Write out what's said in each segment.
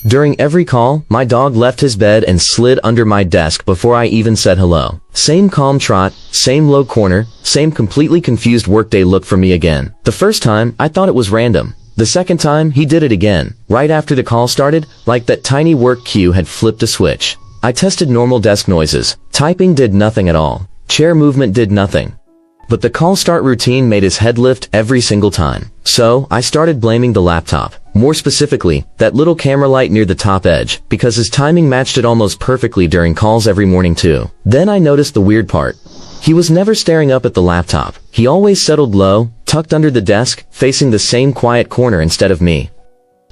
During every call, my dog left his bed and slid under my desk before I even said hello. Same calm trot, same low corner, same completely confused workday look for me again. The first time, I thought it was random. The second time, he did it again, right after the call started, like that tiny work queue had flipped a switch. I tested normal desk noises. Typing did nothing at all. Chair movement did nothing. But the call start routine made his head lift every single time. So, I started blaming the laptop. More specifically, that little camera light near the top edge, because his timing matched it almost perfectly during calls every morning too. Then I noticed the weird part. He was never staring up at the laptop. He always settled low, tucked under the desk, facing the same quiet corner instead of me.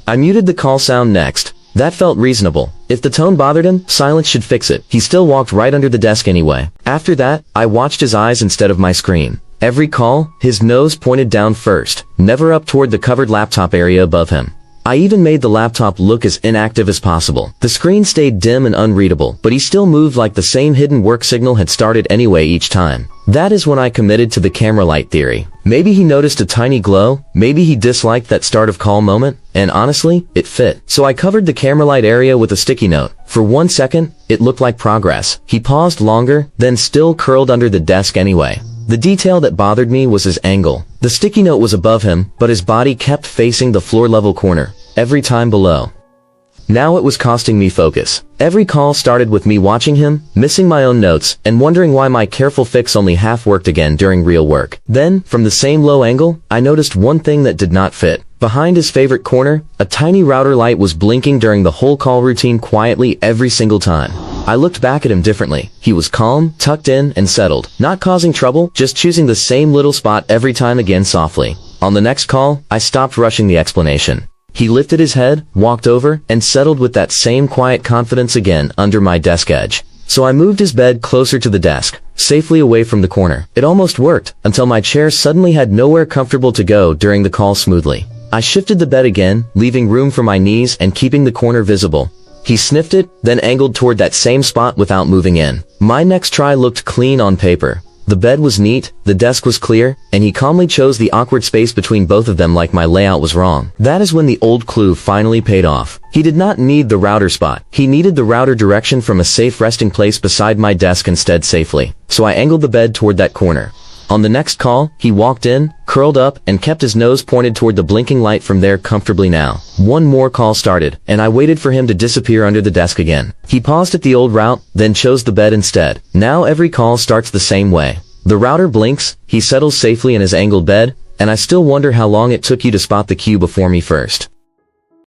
I muted the call sound next. That felt reasonable. If the tone bothered him, silence should fix it. He still walked right under the desk anyway. After that, I watched his eyes instead of my screen. Every call, his nose pointed down first, never up toward the covered laptop area above him. I even made the laptop look as inactive as possible. The screen stayed dim and unreadable, but he still moved like the same hidden work signal had started anyway each time. That is when I committed to the camera light theory. Maybe he noticed a tiny glow, maybe he disliked that start of call moment, and honestly, it fit. So I covered the camera light area with a sticky note. For 1 second, it looked like progress. He paused longer, then still curled under the desk anyway. The detail that bothered me was his angle. The sticky note was above him, but his body kept facing the floor-level corner, every time below. Now it was costing me focus. Every call started with me watching him, missing my own notes, and wondering why my careful fix only half worked again during real work. Then, from the same low angle, I noticed one thing that did not fit. Behind his favorite corner, a tiny router light was blinking during the whole call routine quietly every single time. I looked back at him differently. He was calm, tucked in, and settled. Not causing trouble, just choosing the same little spot every time again softly. On the next call, I stopped rushing the explanation. He lifted his head, walked over, and settled with that same quiet confidence again under my desk edge. So I moved his bed closer to the desk, safely away from the corner. It almost worked, until my chair suddenly had nowhere comfortable to go during the call smoothly. I shifted the bed again, leaving room for my knees and keeping the corner visible. He sniffed it, then angled toward that same spot without moving in. My next try looked clean on paper. The bed was neat, the desk was clear, and he calmly chose the awkward space between both of them like my layout was wrong. That is when the old clue finally paid off. He did not need the router spot. He needed the router direction from a safe resting place beside my desk instead safely. So I angled the bed toward that corner. On the next call, he walked in, curled up, and kept his nose pointed toward the blinking light from there comfortably now. One more call started, and I waited for him to disappear under the desk again. He paused at the old route, then chose the bed instead. Now every call starts the same way. The router blinks, he settles safely in his angled bed, and I still wonder how long it took you to spot the cue before me first.